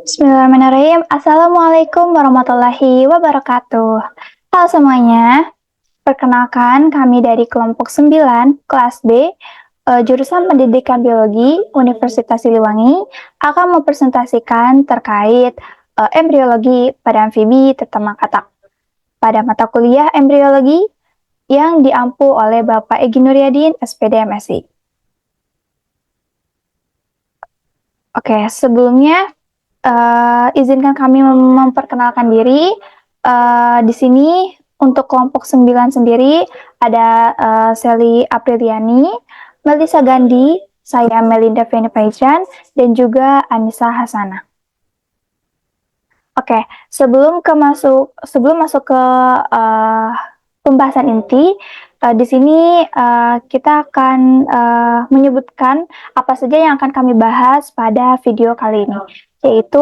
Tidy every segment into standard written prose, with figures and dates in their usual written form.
Bismillahirrahmanirrahim. Assalamualaikum warahmatullahi wabarakatuh. Halo semuanya, perkenalkan kami dari kelompok 9, kelas B, jurusan Pendidikan Biologi Universitas Siliwangi akan mempresentasikan terkait embriologi pada amfibi terutama katak pada mata kuliah embriologi yang diampu oleh Bapak Egi Nuryadin, SPD MSI. Oke, sebelumnya izinkan kami memperkenalkan diri. Di sini untuk kelompok 9 sendiri ada Sally Apriliani, Melissa Gandhi, saya Melinda Feni Paichan, dan juga Anissa Hasana. Oke, sebelum masuk ke pembahasan inti, di sini kita akan menyebutkan apa saja yang akan kami bahas pada video kali ini, yaitu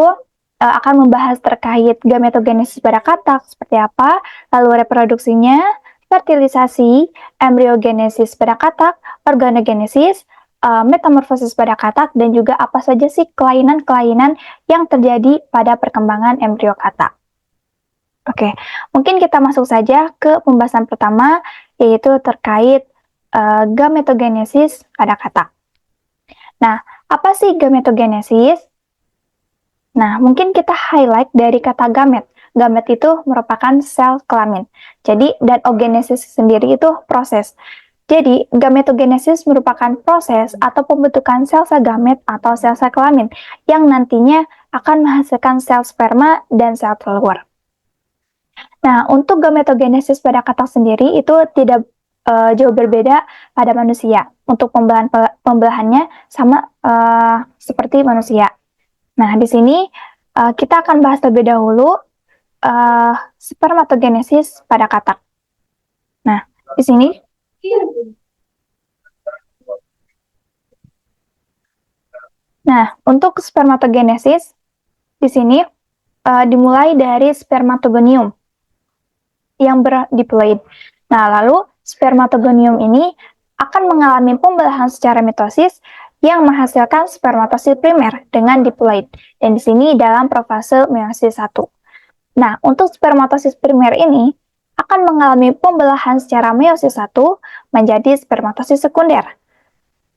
akan membahas terkait gametogenesis pada katak seperti apa, lalu reproduksinya, fertilisasi, embriogenesis pada katak, organogenesis, metamorfosis pada katak, dan juga apa saja sih kelainan-kelainan yang terjadi pada perkembangan embrio katak. Oke, mungkin kita masuk saja ke pembahasan pertama, yaitu terkait gametogenesis pada katak. Nah, apa sih gametogenesis? Nah, mungkin kita highlight dari kata gamet. Gamet itu merupakan sel kelamin. Jadi, dan oogenesis sendiri itu proses. Jadi, gametogenesis merupakan proses atau pembentukan sel-sel gamet atau sel-sel kelamin yang nantinya akan menghasilkan sel sperma dan sel telur. Nah, untuk gametogenesis pada katak sendiri itu tidak jauh berbeda pada manusia. Untuk pembelahannya sama seperti manusia. Nah, di sini kita akan bahas terlebih dahulu spermatogenesis pada katak. Nah, di sini untuk spermatogenesis di sini dimulai dari spermatogonium yang berdiploid. Nah, lalu spermatogonium ini akan mengalami pembelahan secara mitosis yang menghasilkan spermatosit primer dengan diploid. Dan di sini dalam profase meiosis 1. Nah, untuk spermatosis primer ini akan mengalami pembelahan secara meiosis 1 menjadi spermatosis sekunder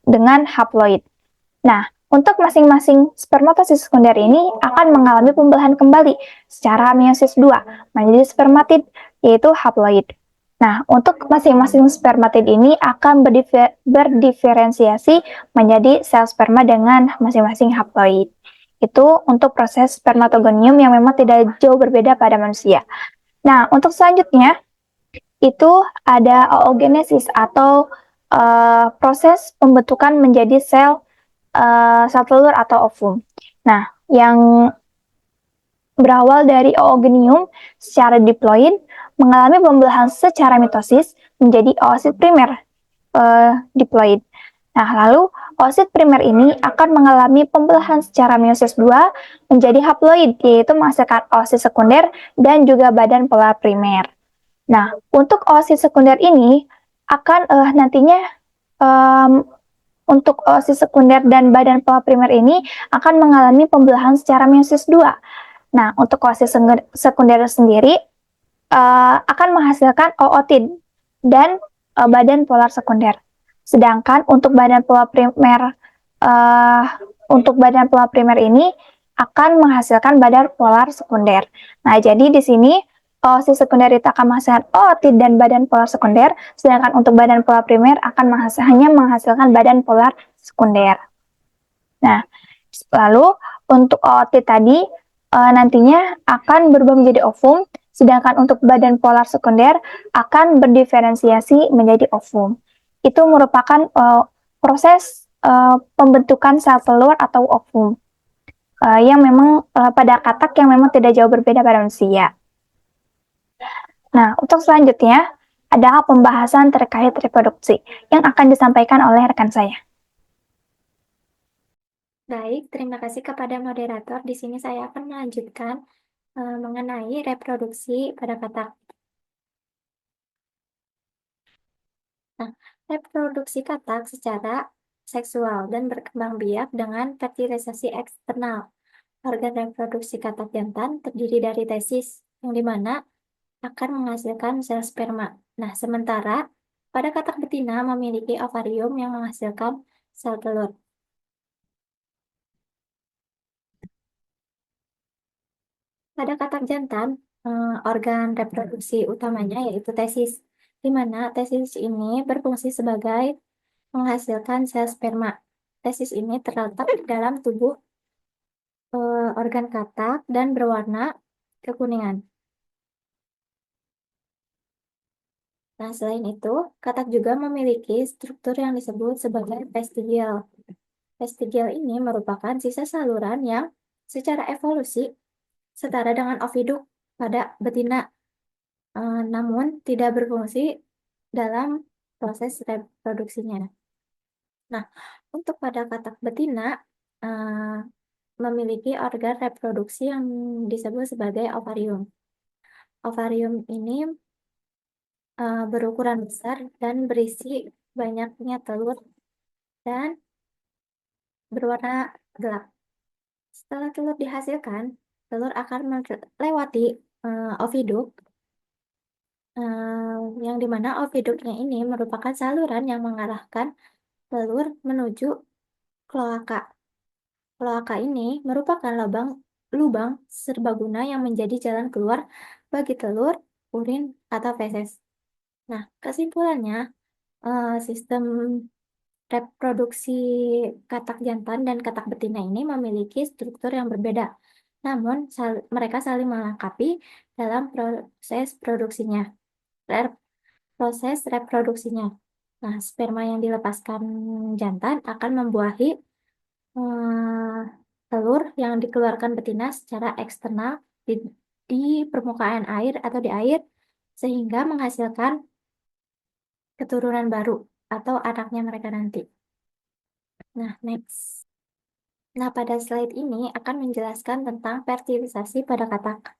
dengan haploid. Nah, untuk masing-masing spermatosis sekunder ini akan mengalami pembelahan kembali secara meiosis 2 menjadi spermatid, yaitu haploid. Nah, untuk masing-masing spermatid ini akan berdiferensiasi menjadi sel sperma dengan masing-masing haploid. Itu untuk proses spermatogonium yang memang tidak jauh berbeda pada manusia. Nah, untuk selanjutnya, itu ada oogenesis atau proses pembentukan menjadi sel telur atau ovum. Nah, yang berawal dari oogonium secara diploid mengalami pembelahan secara mitosis menjadi oosit primer diploid. Nah, lalu oosit primer ini akan mengalami pembelahan secara meiosis 2 menjadi haploid, yaitu menghasilkan oosit sekunder dan juga badan polar primer. Nah, untuk oosit sekunder ini akan nantinya untuk oosit sekunder dan badan pola primer ini akan mengalami pembelahan secara meiosis 2. Nah, untuk oosit sekunder sendiri akan menghasilkan ootid dan badan polar sekunder. Sedangkan untuk badan pola primer ini akan menghasilkan badan polar sekunder. Nah, jadi di sini oosit sekunder itu akan menghasilkan ootid dan badan polar sekunder, sedangkan untuk badan polar primer akan hanya menghasilkan badan polar sekunder. Nah, lalu untuk ootid tadi nantinya akan berubah menjadi ovum, sedangkan untuk badan polar sekunder akan berdiferensiasi menjadi ovum. Itu merupakan proses pembentukan sel telur atau ovum yang memang pada katak yang memang tidak jauh berbeda pada manusia. Nah, untuk selanjutnya adalah pembahasan terkait reproduksi yang akan disampaikan oleh rekan saya. Baik, terima kasih kepada moderator. Di sini saya akan melanjutkan mengenai reproduksi pada katak. Nah, reproduksi katak secara seksual dan berkembang biak dengan fertilisasi eksternal. organ reproduksi katak jantan terdiri dari tesis, yang dimana akan menghasilkan sel sperma. Nah, sementara pada katak betina memiliki ovarium yang menghasilkan sel telur. Pada katak jantan, organ reproduksi utamanya yaitu tesis, di mana tesis ini berfungsi sebagai menghasilkan sel sperma. Tesis ini terletak di dalam tubuh organ katak dan berwarna kekuningan. Nah, selain itu, katak juga memiliki struktur yang disebut sebagai vestigial. Vestigial ini merupakan sisa saluran yang secara evolusi setara dengan oviduk pada betina, namun tidak berfungsi dalam proses reproduksinya. Nah, untuk pada katak betina, eh, memiliki organ reproduksi yang disebut sebagai ovarium. Ovarium ini berukuran besar dan berisi banyaknya telur dan berwarna gelap. Setelah telur dihasilkan, telur akan melewati oviduk, yang dimana oviduknya ini merupakan saluran yang mengarahkan telur menuju kloaka. Kloaka ini merupakan lubang serbaguna yang menjadi jalan keluar bagi telur, urin, atau feses. Nah, kesimpulannya, sistem reproduksi katak jantan dan katak betina ini memiliki struktur yang berbeda, namun mereka saling melengkapi dalam proses reproduksinya. Nah, sperma yang dilepaskan jantan akan membuahi eh, telur yang dikeluarkan betina secara eksternal di, di permukaan air atau di air, sehingga menghasilkan keturunan baru atau anaknya mereka nanti. Nah, next. Nah, pada slide ini akan menjelaskan tentang fertilisasi pada katak.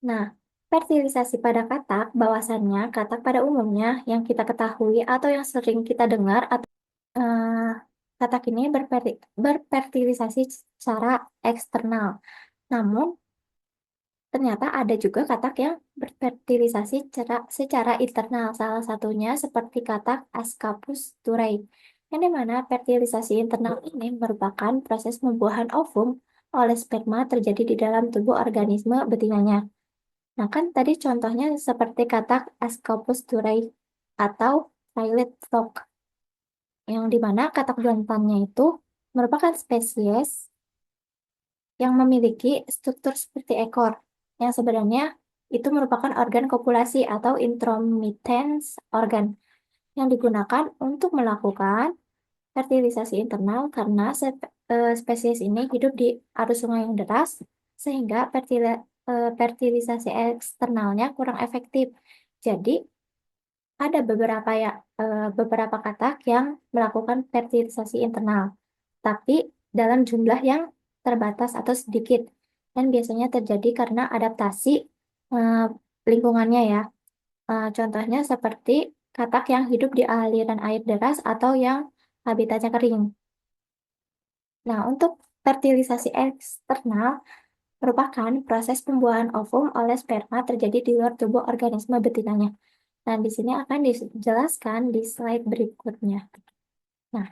Nah, fertilisasi pada katak, bahwasannya katak pada umumnya yang kita ketahui atau yang sering kita dengar, atau katak ini berfertilisasi secara eksternal. Namun, ternyata ada juga katak yang berfertilisasi secara internal, salah satunya seperti katak Ascapus thurai, yang dimana fertilisasi internal ini merupakan proses pembuahan ovum oleh sperma terjadi di dalam tubuh organisme betinanya. Nah, kan tadi contohnya seperti katak Ascapus thurai atau violet frog, yang dimana katak jantannya itu merupakan spesies yang memiliki struktur seperti ekor, yang sebenarnya itu merupakan organ kopulasi atau intromittent organ yang digunakan untuk melakukan fertilisasi internal karena spesies ini hidup di arus sungai yang deras sehingga fertilisasi eksternalnya kurang efektif. Jadi ada beberapa katak yang melakukan fertilisasi internal, tapi dalam jumlah yang terbatas atau sedikit, dan biasanya terjadi karena adaptasi eh, lingkungannya ya. Contohnya seperti katak yang hidup di aliran air deras atau yang habitatnya kering. Nah, untuk fertilisasi eksternal merupakan proses pembuahan ovum oleh sperma terjadi di luar tubuh organisme betinanya. Nah, di sini akan dijelaskan di slide berikutnya. Nah,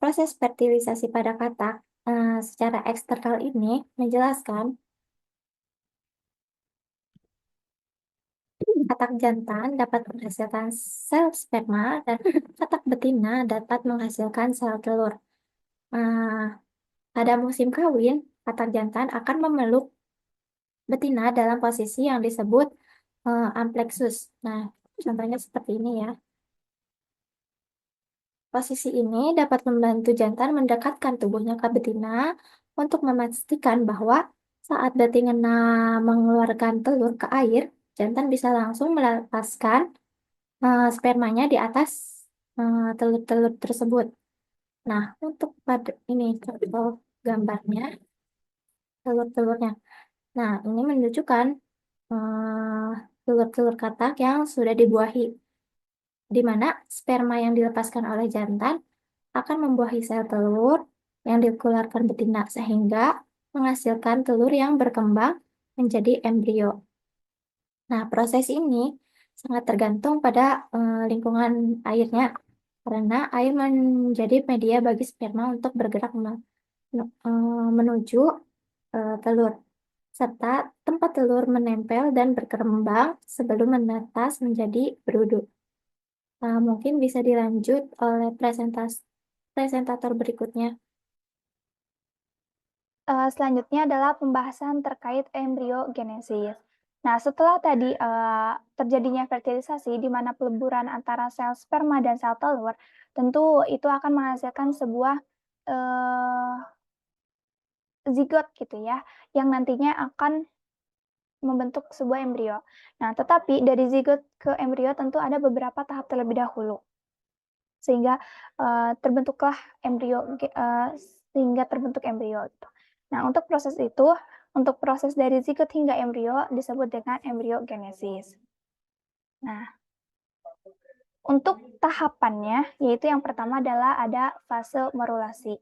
proses fertilisasi pada katak secara eksternal ini menjelaskan katak jantan dapat menghasilkan sel sperma dan katak betina dapat menghasilkan sel telur. Pada musim kawin, katak jantan akan memeluk betina dalam posisi yang disebut amplexus. Nah, contohnya seperti ini ya. Posisi ini dapat membantu jantan mendekatkan tubuhnya ke betina untuk memastikan bahwa saat betina mengeluarkan telur ke air, jantan bisa langsung melepaskan spermanya di atas telur-telur tersebut. Nah, untuk pada ini contoh gambarnya telur-telurnya. Nah, ini menunjukkan telur-telur katak yang sudah dibuahi, di mana sperma yang dilepaskan oleh jantan akan membuahi sel telur yang dikeluarkan betina sehingga menghasilkan telur yang berkembang menjadi embrio. Nah, proses ini sangat tergantung pada lingkungan airnya, karena air menjadi media bagi sperma untuk bergerak menuju telur, serta tempat telur menempel dan berkembang sebelum menetas menjadi berudu. Mungkin bisa dilanjut oleh presentator berikutnya. Selanjutnya adalah pembahasan terkait embriogenesis. Nah, setelah tadi terjadinya fertilisasi di mana peleburan antara sel sperma dan sel telur, tentu itu akan menghasilkan sebuah zigot gitu ya, yang nantinya akan membentuk sebuah embrio. Nah, tetapi dari zigot ke embrio tentu ada beberapa tahap terlebih dahulu, sehingga terbentuklah embrio, sehingga terbentuk embrio gitu. Nah, untuk proses dari zigot hingga embrio disebut dengan embriogenesis. Nah, untuk tahapannya, yaitu yang pertama adalah ada fase morulasi.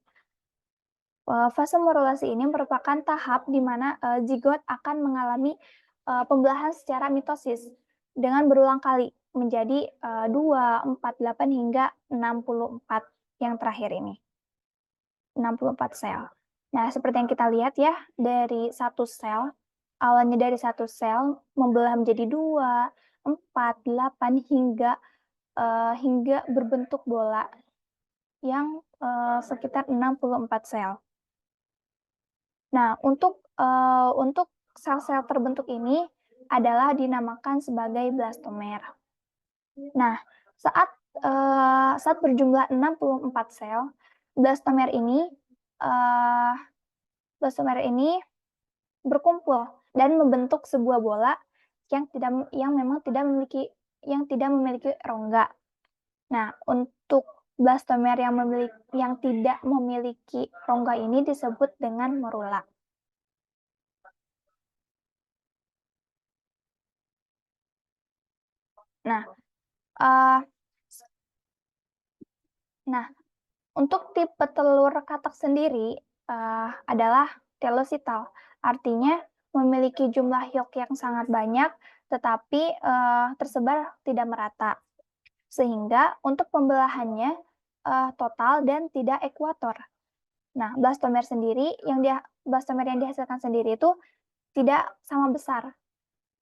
Fase morulasi ini merupakan tahap di mana zigot akan mengalami pembelahan secara mitosis dengan berulang kali menjadi 2, 4, 8 hingga 64 yang terakhir ini. 64 sel. Nah, seperti yang kita lihat ya, dari satu sel, awalnya dari satu sel membelah menjadi 2, 4, 8 hingga berbentuk bola yang sekitar 64 sel. Nah, untuk sel-sel terbentuk ini adalah dinamakan sebagai blastomer. Nah, saat berjumlah 64 sel, blastomer ini uh, blastomer ini berkumpul dan membentuk sebuah bola yang memang tidak memiliki rongga. Nah, untuk blastomer yang tidak memiliki rongga ini disebut dengan morula. Nah, uh, nah untuk tipe telur katak sendiri adalah telosital, artinya memiliki jumlah yolk yang sangat banyak, tetapi tersebar tidak merata. Sehingga untuk pembelahannya total dan tidak ekuator. Nah, blastomer yang dihasilkan sendiri itu tidak sama besar.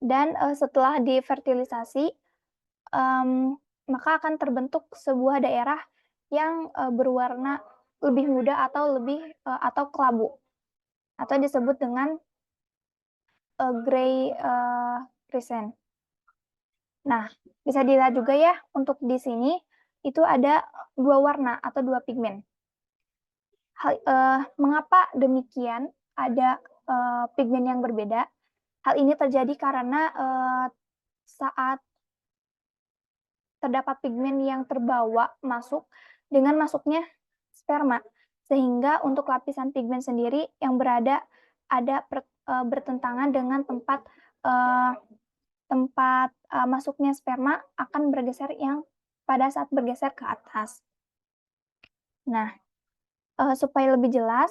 Dan setelah difertilisasi, maka akan terbentuk sebuah daerah yang berwarna lebih muda atau kelabu, atau disebut dengan gray crescent. Nah, bisa dilihat juga ya untuk di sini itu ada dua warna atau dua pigmen. Mengapa demikian ada pigmen yang berbeda? Hal ini terjadi karena saat terdapat pigmen yang terbawa masuk dengan masuknya sperma, sehingga untuk lapisan pigmen sendiri yang bertentangan dengan tempat masuknya sperma akan bergeser pada saat bergeser ke atas. Nah, supaya lebih jelas,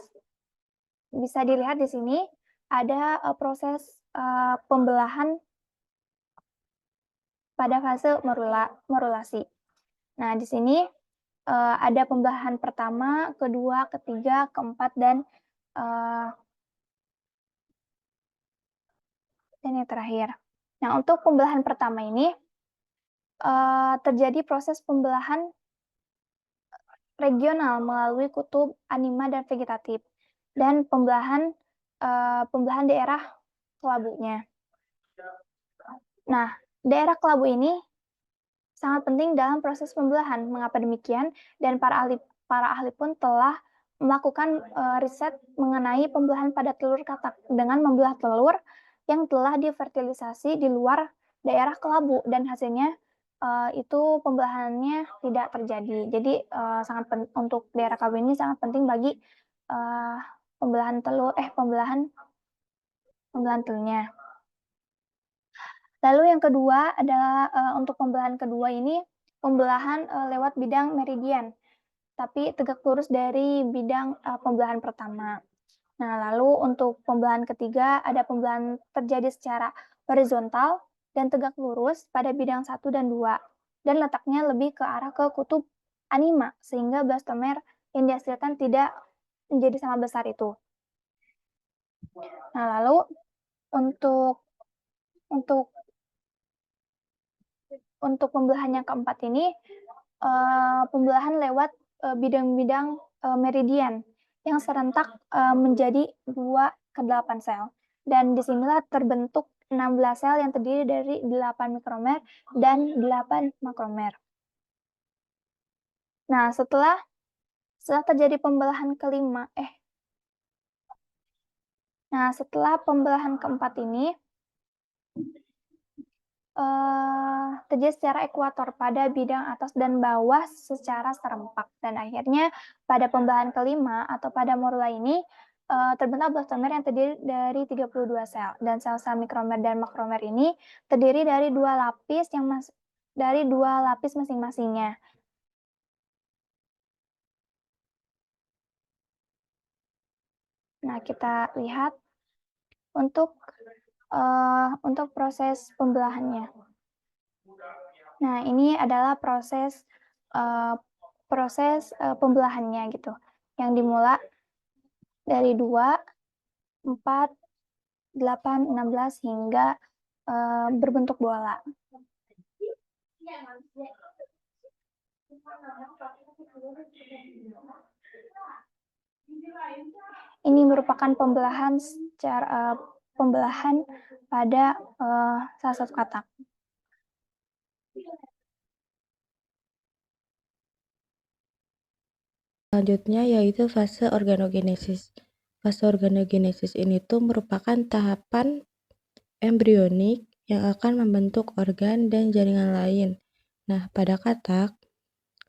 bisa dilihat di sini ada proses pembelahan pada fase morulasi. Nah, di sini ada pembelahan pertama, kedua, ketiga, keempat, dan yang terakhir. Nah, untuk pembelahan pertama ini terjadi proses pembelahan regional melalui kutub anima dan vegetatif, dan pembelahan daerah kelabunya. Nah, daerah kelabu ini sangat penting dalam proses pembelahan. Mengapa demikian? Dan para ahli pun telah melakukan riset mengenai pembelahan pada telur katak dengan membelah telur yang telah difertilisasi di luar daerah kelabu, dan hasilnya itu pembelahannya tidak terjadi. Jadi untuk daerah kelabu ini sangat penting bagi pembelahan telurnya. Lalu yang kedua adalah untuk pembelahan kedua ini pembelahan lewat bidang meridian. tapi tegak lurus dari bidang pembelahan pertama. Nah, lalu untuk pembelahan ketiga ada pembelahan terjadi secara horizontal dan tegak lurus pada bidang 1 dan 2 dan letaknya lebih ke arah ke kutub anima sehingga blastomer yang dihasilkan tidak menjadi sama besar itu. Nah, lalu untuk untuk untuk pembelahan yang keempat ini pembelahan lewat bidang-bidang meridian yang serentak menjadi 2 ke 8 sel. Dan disinilah terbentuk 16 sel yang terdiri dari 8 mikromer dan 8 makromer. Nah, setelah terjadi pembelahan kelima, setelah pembelahan keempat ini terjadi secara ekuator pada bidang atas dan bawah secara serempak. Dan akhirnya pada pembelahan kelima atau pada morula ini terbentuk blastomer yang terdiri dari 32 sel. Dan sel-sel mikromer dan makromer ini terdiri dari dua lapis masing-masingnya. Nah, kita lihat untuk proses pembelahannya. Nah, ini adalah proses pembelahannya gitu, yang dimulai dari 2, 4, 8, 16 hingga berbentuk bola. Ini merupakan pembelahan pada salah satu katak. Selanjutnya yaitu fase organogenesis. Fase organogenesis ini tuh merupakan tahapan embrionik yang akan membentuk organ dan jaringan lain. Nah, pada katak,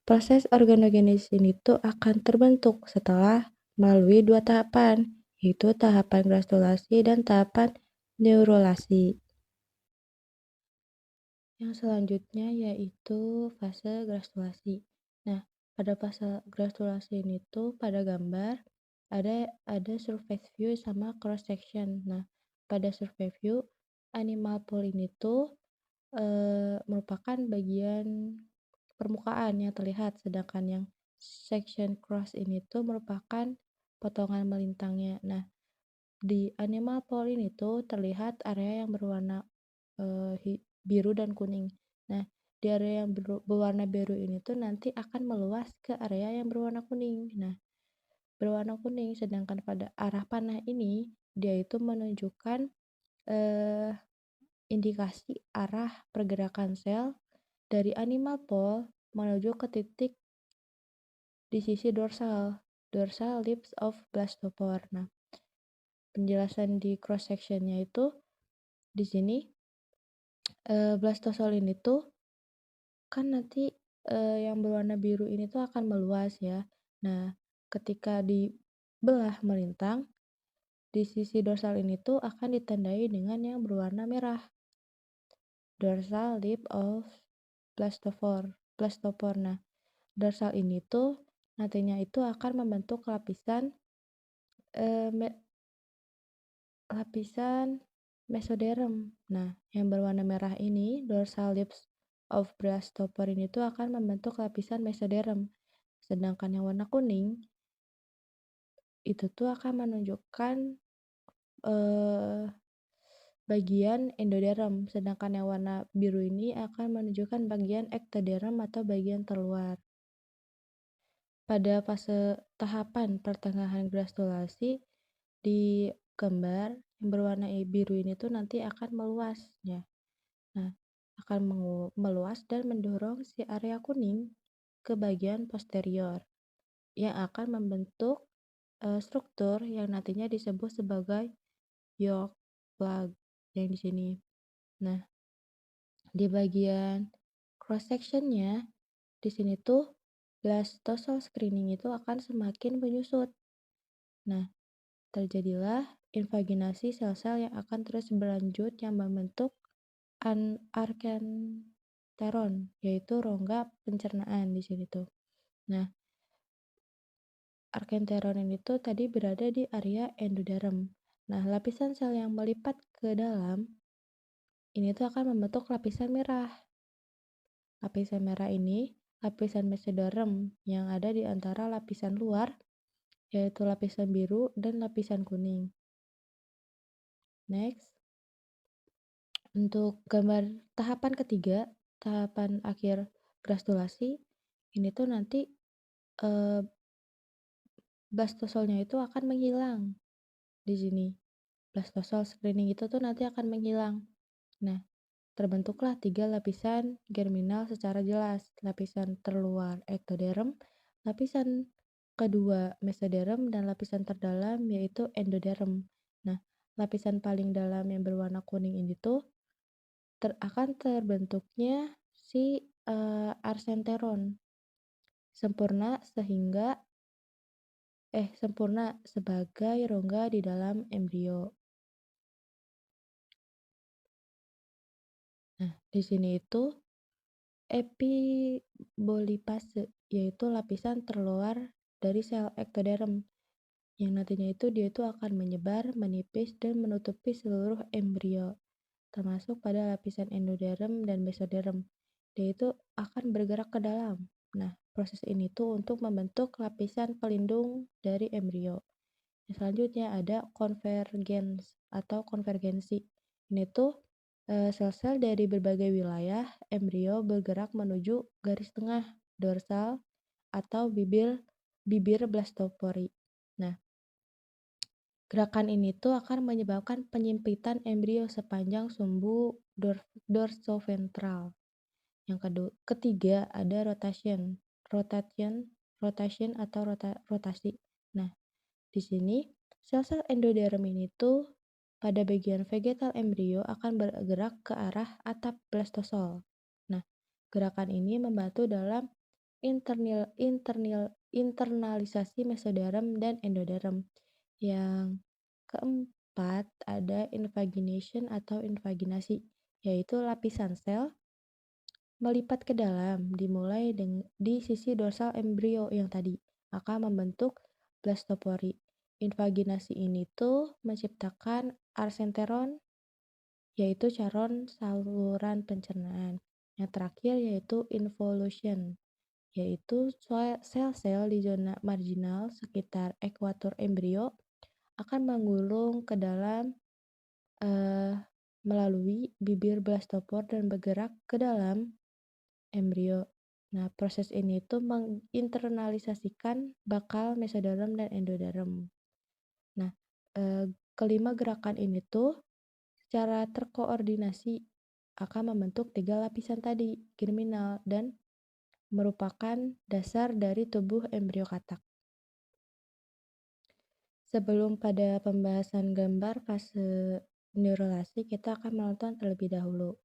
proses organogenesis ini tuh akan terbentuk setelah melalui 2 tahapan, yaitu tahapan granulasi dan tahapan neurulasi. Yang selanjutnya yaitu fase granulasi. Nah, pada fase granulasi ini tuh pada gambar ada surface view sama cross section. Nah, pada surface view animal pole ini tuh merupakan bagian permukaan yang terlihat, sedangkan yang section cross ini tuh merupakan potongan melintangnya. Nah, di animal pole ini tuh terlihat area yang berwarna biru dan kuning. Nah, di area yang berwarna biru ini tuh nanti akan meluas ke area yang berwarna kuning. Nah, berwarna kuning, sedangkan pada arah panah ini dia itu menunjukkan indikasi arah pergerakan sel dari animal pole menuju ke titik di sisi dorsal lips of blastopore. Nah, penjelasan di cross sectionnya itu di sini blastosol ini tuh kan nanti yang berwarna biru ini tuh akan meluas ya. Nah, ketika dibelah melintang, di sisi dorsal ini tuh akan ditandai dengan yang berwarna merah. Dorsal lip of blastopore. Nah, dorsal ini tuh nantinya itu akan membentuk lapisan mesoderm. Nah, yang berwarna merah ini, dorsal lips of blastopore ini tuh akan membentuk lapisan mesoderm. Sedangkan yang warna kuning itu tuh akan menunjukkan bagian endoderm, sedangkan yang warna biru ini akan menunjukkan bagian ektoderm atau bagian terluar. Pada fase tahapan pertengahan granulasi di gambar yang berwarna biru ini tuh nanti akan meluas ya. Nah, akan meluas dan mendorong si area kuning ke bagian posterior yang akan membentuk struktur yang nantinya disebut sebagai yolk plug yang di sini. Nah, di bagian cross sectionnya di sini tuh blastosol screening itu akan semakin menyusut. Nah, terjadilah invaginasi sel-sel yang akan terus berlanjut yang membentuk arkenteron, yaitu rongga pencernaan di sini tuh. Nah, arkenteron ini tuh tadi berada di area endoderm. Nah, lapisan sel yang melipat ke dalam ini tuh akan membentuk lapisan merah. Lapisan merah ini lapisan mesoderm yang ada di antara lapisan luar, yaitu lapisan biru dan lapisan kuning. Next, untuk gambar tahapan ketiga, tahapan akhir granulasi, ini tuh nanti blastosolnya itu akan menghilang di sini. Blastosol screening itu tuh nanti akan menghilang. Nah, terbentuklah 3 lapisan germinal secara jelas. Lapisan terluar ektoderm, lapisan kedua mesoderm, dan lapisan terdalam yaitu endoderm. Nah, lapisan paling dalam yang berwarna kuning ini tuh akan terbentuknya si arsenteron sempurna sebagai rongga di dalam embrio. Nah, di sini itu epibolipase, yaitu lapisan terluar dari sel ektoderm, yang nantinya itu dia itu akan menyebar, menipis, dan menutupi seluruh embrio, termasuk pada lapisan endoderm dan mesoderm. Dia itu akan bergerak ke dalam. Nah, proses ini tuh untuk membentuk lapisan pelindung dari embrio. Selanjutnya ada konvergensi. Ini tuh sel-sel dari berbagai wilayah embrio bergerak menuju garis tengah dorsal atau bibir blastopori. Nah, gerakan ini tuh akan menyebabkan penyempitan embrio sepanjang sumbu dorsoventral. Yang ketiga ada rotation atau rotasi. Nah, di sini sel-sel endoderm ini tuh pada bagian vegetal embrio akan bergerak ke arah atap blastosol. Nah, gerakan ini membantu dalam internalisasi mesoderm dan endoderm. Yang keempat ada invagination atau invaginasi, yaitu lapisan sel melipat ke dalam dimulai di sisi dorsal embrio yang tadi akan membentuk blastopori. Invaginasi ini tuh menciptakan arsenteron, yaitu saluran pencernaan. Yang terakhir yaitu involution, yaitu sel-sel di zona marginal sekitar ekuator embrio akan menggulung ke dalam melalui bibir blastopor dan bergerak ke dalam embrio. Nah, proses ini tuh menginternalisasikan bakal mesoderm dan endoderm. Nah, kelima gerakan ini tuh secara terkoordinasi akan membentuk 3 lapisan tadi, germinal, dan merupakan dasar dari tubuh embrio katak. Sebelum pada pembahasan gambar fase neurulasi, kita akan menonton terlebih dahulu.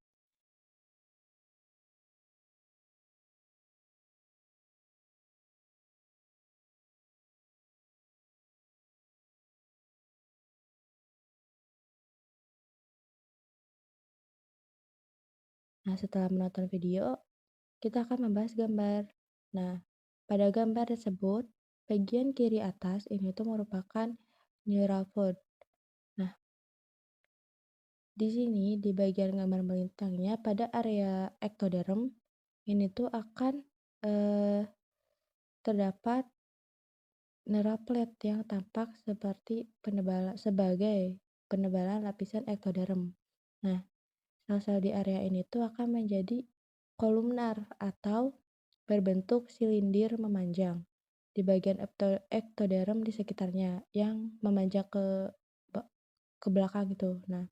Nah, setelah menonton video, kita akan membahas gambar. Nah, pada gambar tersebut, bagian kiri atas ini tuh merupakan neural fluid. Nah, di sini di bagian gambar melintangnya pada area ektoderm ini tuh akan terdapat neural plate yang tampak seperti sebagai penebalan lapisan ektoderm. Nah, sel-sel di area ini tuh akan menjadi kolumnar atau berbentuk silindir memanjang di bagian ektoderm di sekitarnya yang memanjang ke belakang gitu. Nah,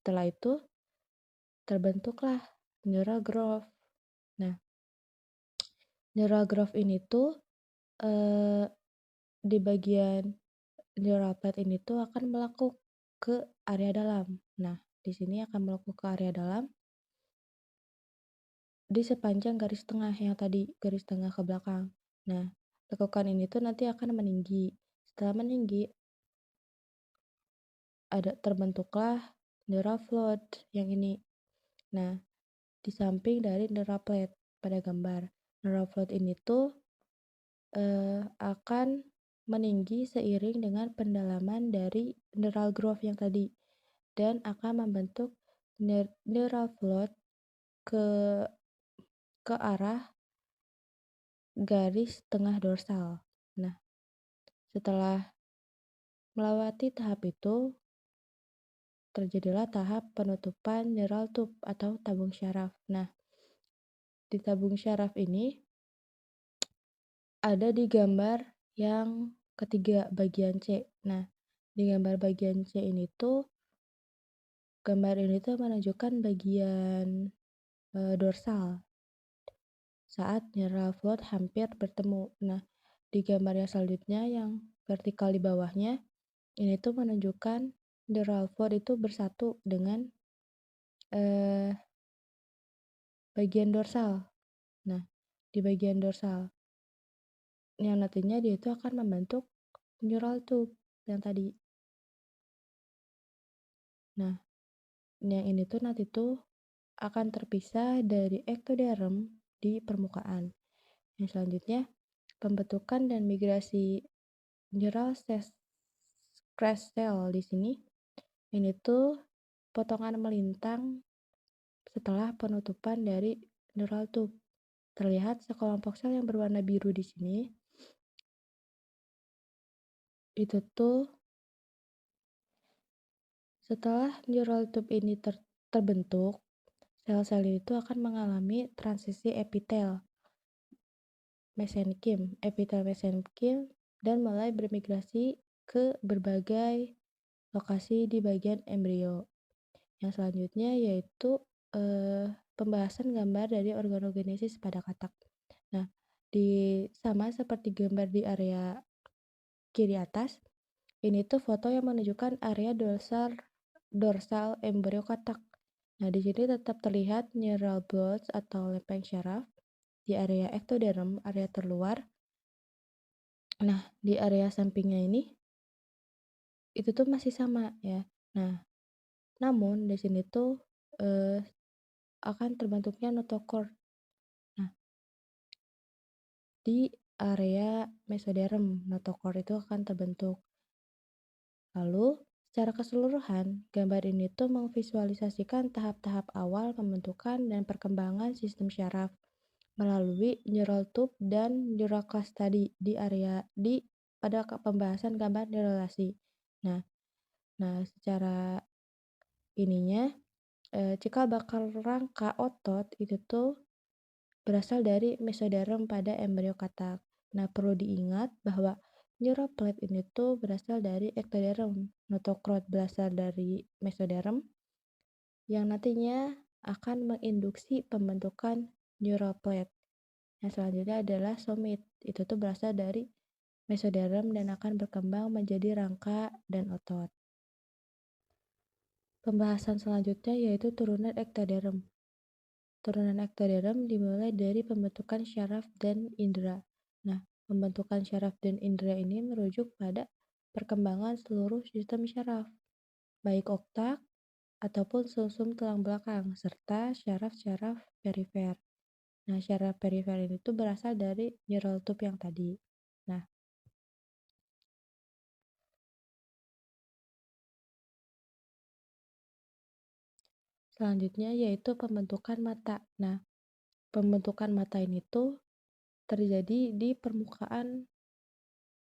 setelah itu terbentuklah neural growth. Nah, neural growth ini tuh di bagian neural plate ini tuh akan melekuk ke area dalam. Nah, di sini akan melekuk ke area dalam di sepanjang garis tengah yang tadi, garis tengah ke belakang. Nah, lekukan ini tuh nanti akan meninggi. Setelah meninggi, terbentuklah neural fluid yang ini. Nah, di samping dari neural plate pada gambar. Neural fluid ini tuh akan meninggi seiring dengan pendalaman dari neural growth yang tadi dan akan membentuk neural float ke arah garis tengah dorsal. Nah, setelah melewati tahap itu, terjadilah tahap penutupan neural tube atau tabung syaraf. Nah, di tabung syaraf ini ada di gambar yang ketiga bagian C. Nah, di gambar bagian C ini tuh gambar ini tuh menunjukkan bagian dorsal saat neural float hampir bertemu. Nah, di gambar yang selanjutnya yang vertikal di bawahnya ini tuh menunjukkan neural float itu bersatu dengan eh, bagian dorsal. Nah, di bagian dorsal yang nantinya dia itu akan membentuk neural tube yang tadi. Nah, yang ini tuh nanti tuh akan terpisah dari ektoderm di permukaan. Yang selanjutnya, pembentukan dan migrasi neural crest cell di sini. Ini tuh potongan melintang setelah penutupan dari neural tube. Terlihat sekelompok sel yang berwarna biru di sini. Itu tuh setelah neural tube ini terbentuk, sel-sel itu akan mengalami transisi epitel mesenkim dan mulai bermigrasi ke berbagai lokasi di bagian embrio. Yang selanjutnya yaitu pembahasan gambar dari organogenesis pada katak. Nah, sama seperti gambar di area kiri atas, ini tuh foto yang menunjukkan area dorsal embrio katak. Nah, di sini tetap terlihat neural buds atau lempeng syaraf di area ektoderm, area terluar. Nah, di area sampingnya ini itu tuh masih sama ya. Nah, namun di sini tuh akan terbentuknya notochord. Nah, di area mesoderm notochord itu akan terbentuk. Lalu, secara keseluruhan, gambar ini tuh memvisualisasikan tahap-tahap awal pembentukan dan perkembangan sistem syaraf melalui neural tube dan neural cluster tadi pada pembahasan gambar neuralisasi. Nah, secara ininya cikal bakal rangka otot itu tuh berasal dari mesoderm pada embrio katak. Nah, perlu diingat bahwa neural plate ini tuh berasal dari ektoderm, notochord berasal dari mesoderm, yang nantinya akan menginduksi pembentukan neural plate. Yang selanjutnya adalah somit, itu tuh berasal dari mesoderm dan akan berkembang menjadi rangka dan otot. Pembahasan selanjutnya yaitu turunan ektoderm. Turunan ektoderm dimulai dari pembentukan syaraf dan indera. Nah, pembentukan syaraf dan indera ini merujuk pada perkembangan seluruh sistem syaraf, baik otak ataupun sumsum tulang belakang, serta syaraf-syaraf perifer. Nah, syaraf perifer ini tuh berasal dari neural tube yang tadi. Nah, selanjutnya yaitu pembentukan mata. Nah, pembentukan mata ini tuh terjadi di permukaan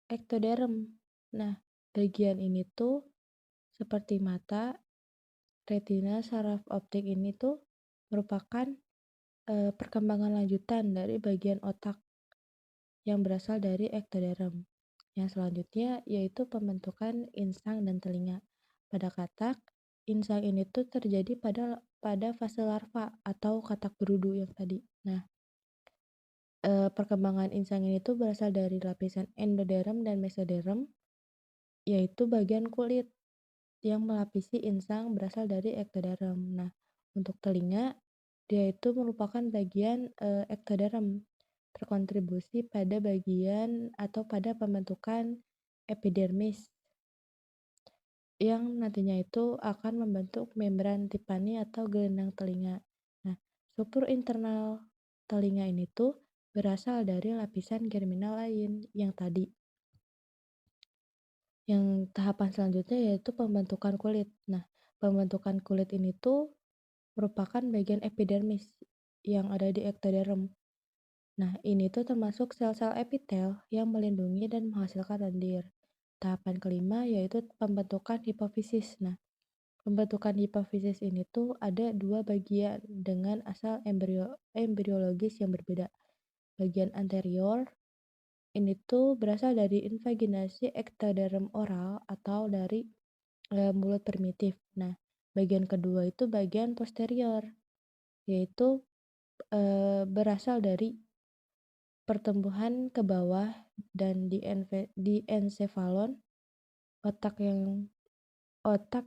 ektoderm. Nah, bagian ini tuh seperti mata, retina, saraf optik ini tuh merupakan perkembangan lanjutan dari bagian otak yang berasal dari ektoderm. Yang selanjutnya yaitu pembentukan insang dan telinga. Pada katak, insang ini tuh terjadi pada fase larva atau katak berudu yang tadi. Nah, perkembangan insang ini tuh berasal dari lapisan endoderm dan mesoderm, yaitu bagian kulit yang melapisi insang berasal dari ektoderm. Nah, untuk telinga, dia itu merupakan bagian ektoderm, terkontribusi pada bagian atau pada pembentukan epidermis yang nantinya itu akan membentuk membran tipani atau gelendang telinga. Nah, struktur internal telinga ini tuh berasal dari lapisan germinal lain yang tadi. Yang tahapan selanjutnya yaitu pembentukan kulit. Nah, pembentukan kulit ini tuh merupakan bagian epidermis yang ada di ektoderm. Nah, ini tuh termasuk sel-sel epitel yang melindungi dan menghasilkan lendir. Tahapan kelima yaitu pembentukan hipofisis. Nah, pembentukan hipofisis ini tuh ada dua bagian dengan asal embriologis yang berbeda. Bagian anterior ini tuh berasal dari invaginasi ektoderm oral atau dari mulut primitif. Nah, bagian kedua itu bagian posterior, yaitu berasal dari pertumbuhan ke bawah dan di ensefalon otak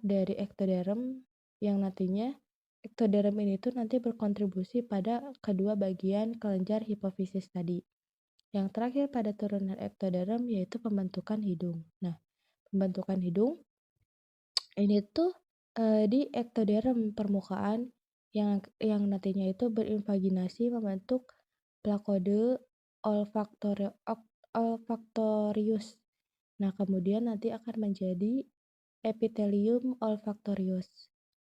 dari ektoderm yang nantinya ektoderm ini tuh nanti berkontribusi pada kedua bagian kelenjar hipofisis tadi. Yang terakhir pada turunan ektoderm yaitu pembentukan hidung. Nah, pembentukan hidung ini tuh di ektoderm permukaan yang nantinya itu berinvaginasi membentuk plakode olfaktorius. Nah, kemudian nanti akan menjadi epitelium olfaktorius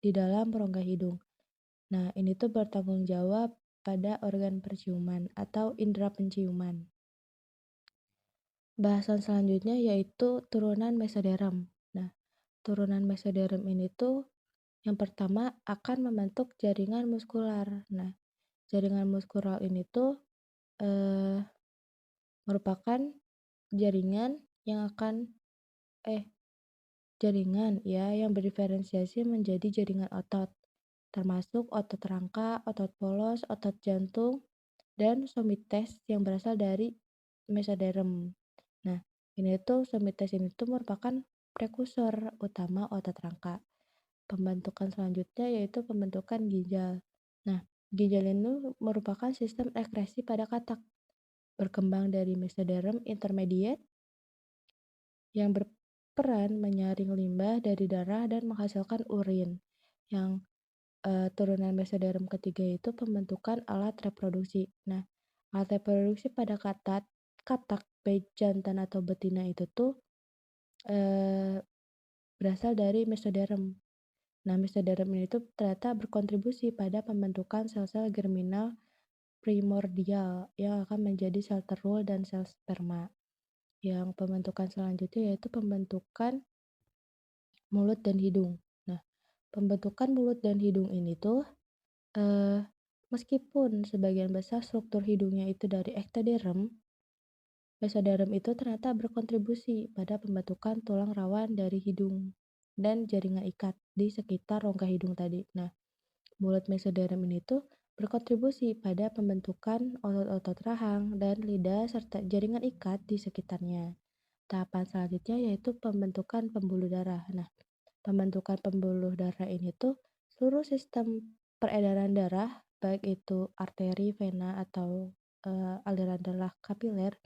di dalam rongga hidung. Nah, ini tuh bertanggung jawab pada organ perciuman atau indera penciuman. Bahasan selanjutnya yaitu turunan mesoderm. Nah, turunan mesoderm ini tuh yang pertama akan membentuk jaringan muskular. Nah, jaringan muskular ini tuh eh, merupakan jaringan yang akan jaringan ya yang berdiferensiasi menjadi jaringan otot, termasuk otot rangka, otot polos, otot jantung, dan somites yang berasal dari mesoderm. Nah, ini tuh somites ini tuh merupakan prekursor utama otot rangka. Pembentukan selanjutnya yaitu pembentukan ginjal. Nah, ginjal ini merupakan sistem ekskresi pada katak, berkembang dari mesoderm intermediate yang berperan menyaring limbah dari darah dan menghasilkan urin. Yang turunan mesoderm ketiga itu pembentukan alat reproduksi. Nah, alat reproduksi pada katak baik jantan atau betina itu tuh eh, berasal dari mesoderm. Nah, mesoderm ini tuh ternyata berkontribusi pada pembentukan sel-sel germinal primordial yang akan menjadi sel telur dan sel sperma. Yang pembentukan selanjutnya yaitu pembentukan mulut dan hidung. Nah, pembentukan mulut dan hidung ini tuh eh, meskipun sebagian besar struktur hidungnya itu dari ektoderm, mesoderm itu ternyata berkontribusi pada pembentukan tulang rawan dari hidung dan jaringan ikat di sekitar rongga hidung tadi. Nah, mulut mesoderm ini tuh berkontribusi pada pembentukan otot-otot rahang dan lidah serta jaringan ikat di sekitarnya. Tahapan selanjutnya yaitu pembentukan pembuluh darah. Nah, pembentukan pembuluh darah ini tuh seluruh sistem peredaran darah, baik itu arteri, vena, atau aliran darah kapiler,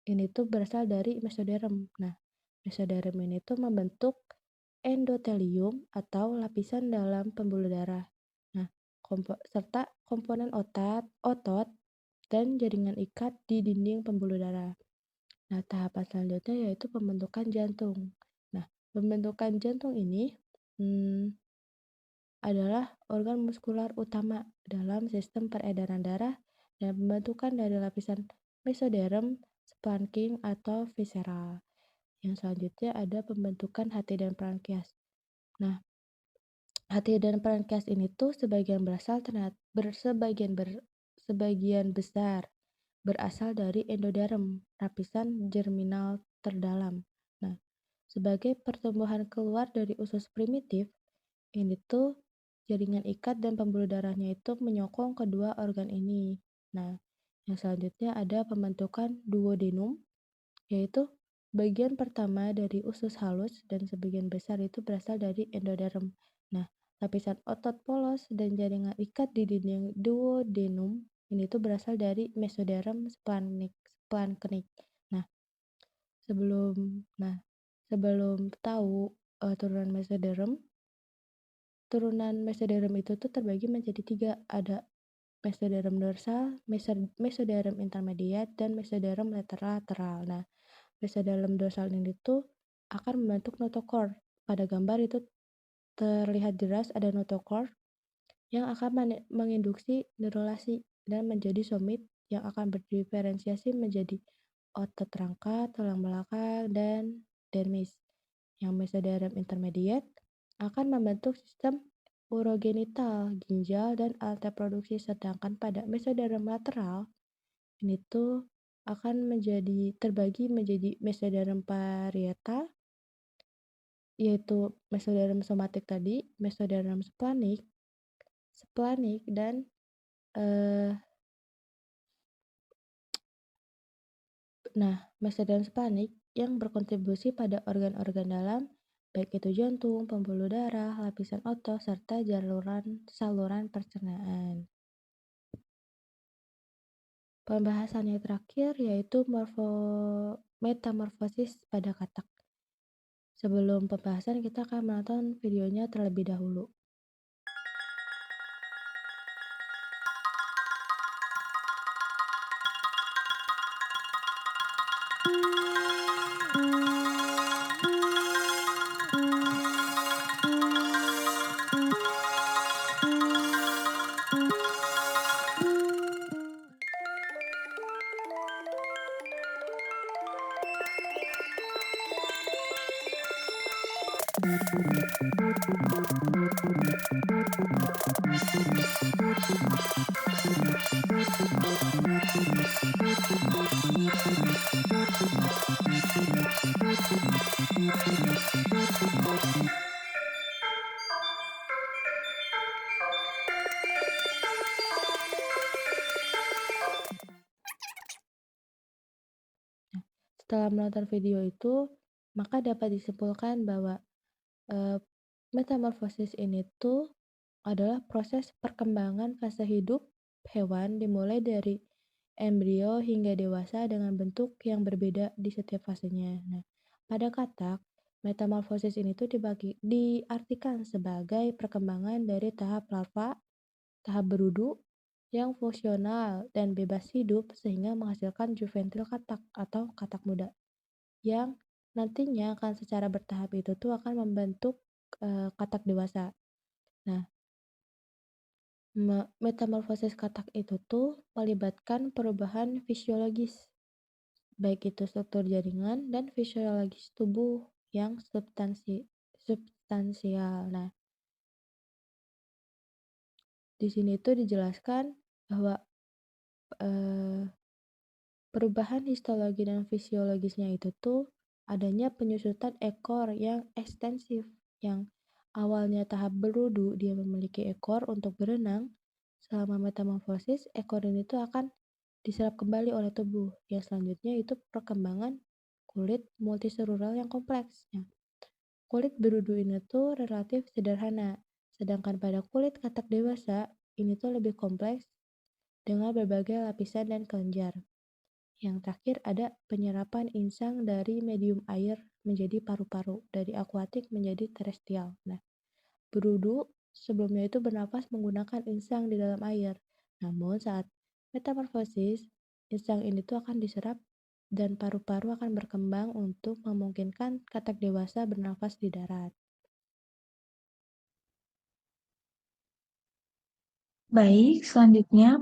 ini tuh berasal dari mesoderm. Nah, mesoderm ini tuh membentuk endotelium atau lapisan dalam pembuluh darah. Nah, serta komponen otot, dan jaringan ikat di dinding pembuluh darah. Nah, tahapan selanjutnya yaitu pembentukan jantung. Nah, pembentukan jantung ini adalah organ muskular utama dalam sistem peredaran darah dan pembentukan dari lapisan mesoderm, splanchnic atau visceral. Yang selanjutnya ada pembentukan hati dan pankreas. Nah, hati dan pankreas ini tuh sebagian besar berasal dari endoderm, lapisan germinal terdalam. Nah, sebagai pertumbuhan keluar dari usus primitif, ini tuh jaringan ikat dan pembuluh darahnya itu menyokong kedua organ ini. Nah, yang selanjutnya ada pembentukan duodenum, yaitu bagian pertama dari usus halus dan sebagian besar itu berasal dari endoderm. Nah, lapisan otot polos dan jaringan ikat di dinding duodenum ini tuh berasal dari mesoderm splanchnic. Nah, sebelum tahu turunan mesoderm itu tuh terbagi menjadi tiga. Ada mesoderm dorsal, mesoderm intermediate, dan mesoderm lateral. Nah, mesoderm dorsal ini tuh akan membentuk notochord. Pada gambar itu terlihat jelas ada notochord yang akan menginduksi neurulasi dan menjadi somit yang akan berdiferensiasi menjadi otot rangka, tulang belakang, dan dermis. Yang mesoderm intermediate akan membentuk sistem urogenital, ginjal, dan alat reproduksi, sedangkan pada mesoderm lateral ini tuh akan terbagi menjadi mesoderm parietal, yaitu mesoderm somatik tadi, mesoderm splanik, dan mesoderm splanik yang berkontribusi pada organ-organ dalam, baik itu jantung, pembuluh darah, lapisan otot, serta saluran pencernaan. Pembahasannya terakhir yaitu metamorfosis pada katak. Sebelum pembahasan, kita akan menonton videonya terlebih dahulu. Setelah menonton video itu, maka dapat disimpulkan bahwa metamorfosis ini tuh adalah proses perkembangan fase hidup hewan dimulai dari embrio hingga dewasa dengan bentuk yang berbeda di setiap fasenya. Nah, pada katak, metamorfosis ini tuh diartikan sebagai perkembangan dari tahap larva, tahap berudu, yang fungsional dan bebas hidup sehingga menghasilkan juvenil katak atau katak muda yang nantinya akan secara bertahap itu tuh akan membentuk katak dewasa. Nah, metamorfosis katak itu tuh melibatkan perubahan fisiologis, baik itu struktur jaringan dan fisiologis tubuh yang substansial. Nah, di sini tuh dijelaskan bahwa perubahan histologi dan fisiologisnya itu tuh adanya penyusutan ekor yang ekstensif, yang awalnya tahap berudu dia memiliki ekor untuk berenang. Selama metamorfosis, ekor ini tuh akan diserap kembali oleh tubuh. Yang selanjutnya itu perkembangan kulit multiselular yang kompleks. Kulit berudu ini tuh relatif sederhana, sedangkan pada kulit katak dewasa ini tuh lebih kompleks dengan berbagai lapisan dan kelenjar. Yang terakhir ada penyerapan insang dari medium air menjadi paru-paru, dari akuatik menjadi terestrial. Nah, berudu sebelumnya itu bernapas menggunakan insang di dalam air. Namun saat metamorfosis, insang ini tuh akan diserap dan paru-paru akan berkembang untuk memungkinkan katak dewasa bernafas di darat. Baik, selanjutnya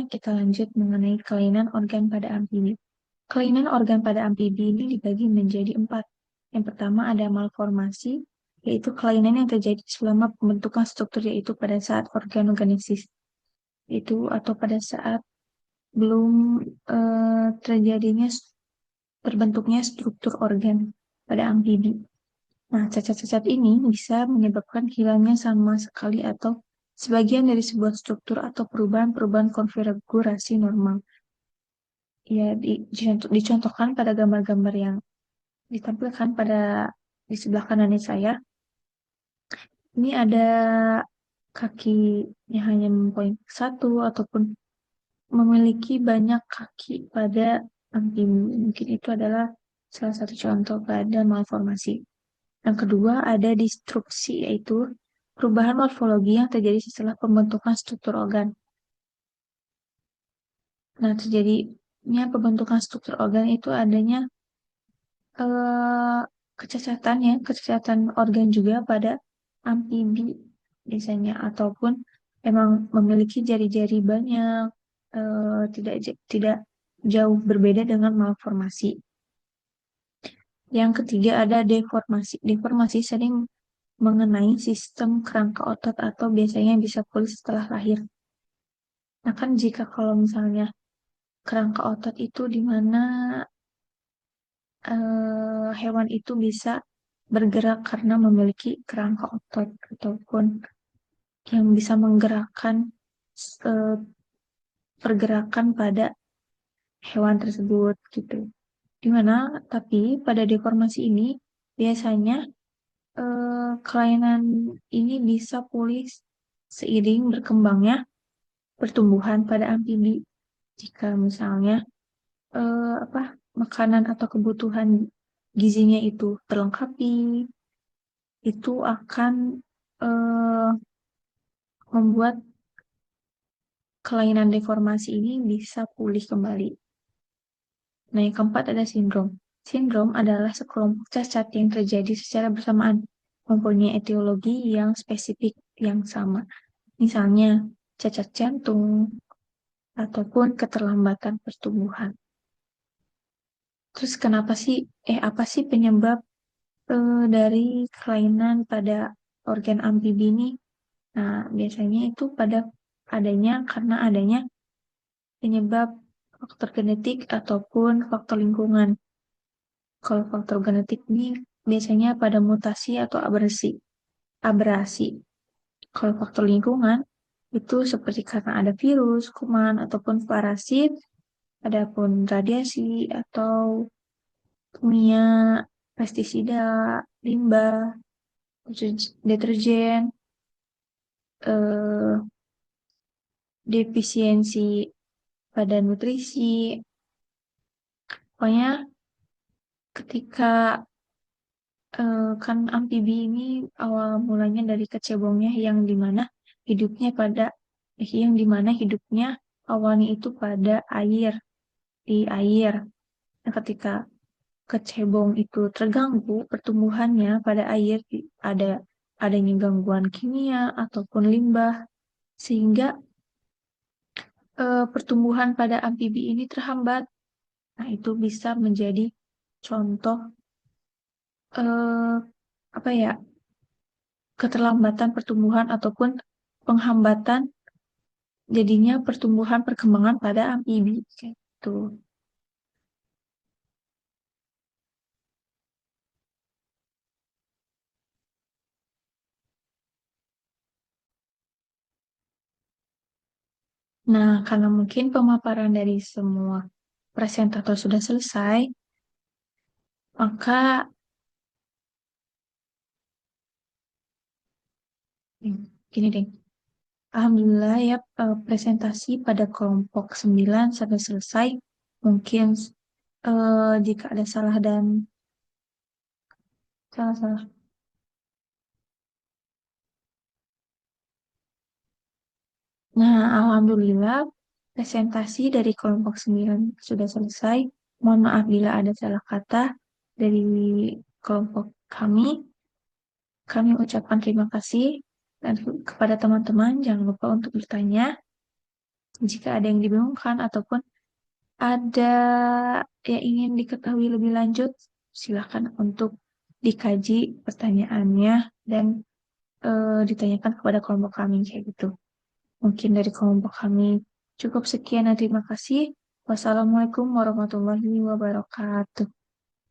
kita lanjut mengenai kelainan organ pada amfibi. Kelainan organ pada amfibi ini dibagi menjadi 4. Yang pertama ada malformasi, yaitu kelainan yang terjadi selama pembentukan struktur, yaitu pada saat organogenesis, atau pada saat belum terbentuknya struktur organ pada amfibi. Nah, cacat-cacat ini bisa menyebabkan hilangnya sama sekali atau sebagian dari sebuah struktur atau perubahan-perubahan konfigurasi normal. Ya, dicontohkan pada gambar-gambar yang ditampilkan di sebelah kanan saya. Ini ada kaki yang hanya mempunyai satu ataupun memiliki banyak kaki pada amfibi. Mungkin itu adalah salah satu contoh pada malformasi. Yang kedua ada distruksi, yaitu perubahan morfologi yang terjadi setelah pembentukan struktur organ. Nah, terjadi pembentukan struktur organ itu adanya kecacatan organ juga pada amfibi biasanya, ataupun emang memiliki jari-jari banyak, tidak jauh berbeda dengan malformasi. Yang ketiga ada deformasi. Deformasi sering mengenai sistem kerangka otot atau biasanya bisa pulih setelah lahir. Nah kan jika kalau misalnya kerangka otot itu di mana hewan itu bisa bergerak karena memiliki kerangka otot ataupun yang bisa menggerakkan eh, pergerakan pada hewan tersebut gitu. Dimana tapi pada deformasi ini biasanya kelainan ini bisa pulih seiring berkembangnya pertumbuhan pada amfibi. Jika misalnya makanan atau kebutuhan gizinya itu terlengkapi, itu akan eh, membuat kelainan deformasi ini bisa pulih kembali. Nah, yang keempat ada sindrom. Sindrom adalah sekelompok cacat yang terjadi secara bersamaan, mempunyai etiologi yang spesifik yang sama. Misalnya, cacat jantung, ataupun keterlambatan pertumbuhan. Terus apa sih penyebab dari kelainan pada organ amfibi ini? Nah, biasanya itu karena adanya penyebab faktor genetik ataupun faktor lingkungan. Kalau faktor genetik ini biasanya pada mutasi atau abrasi. Kalau faktor lingkungan itu seperti karena ada virus, kuman, ataupun parasit, adapun radiasi atau kimia, pestisida, limbah, deterjen, eh, defisiensi pada nutrisi. Pokoknya ketika kan amfibi ini awal mulanya dari kecebongnya yang dimana hidupnya awalnya itu pada di air. Nah, ketika kecebong itu terganggu pertumbuhannya pada air, adanya gangguan kimia ataupun limbah, sehingga pertumbuhan pada amfibi ini terhambat. Nah, itu bisa menjadi contoh eh, apa ya, keterlambatan pertumbuhan ataupun penghambatan jadinya pertumbuhan perkembangan pada amfibi kayak gitu. Nah, karena mungkin pemaparan dari semua presentator sudah selesai, maka gini deh. Alhamdulillah ya, presentasi pada kelompok 9 sampai selesai. Mungkin jika ada salah dan salah-salah. Nah, Alhamdulillah presentasi dari kelompok 9 sudah selesai. Mohon maaf bila ada salah kata dari kelompok kami. Kami ucapkan terima kasih dan kepada teman-teman jangan lupa untuk bertanya jika ada yang dibingungkan ataupun ada yang ingin diketahui lebih lanjut, silakan untuk dikaji pertanyaannya dan ditanyakan kepada kelompok kami kayak gitu. Mungkin dari kelompok kami cukup sekian dan terima kasih. Wassalamualaikum warahmatullahi wabarakatuh.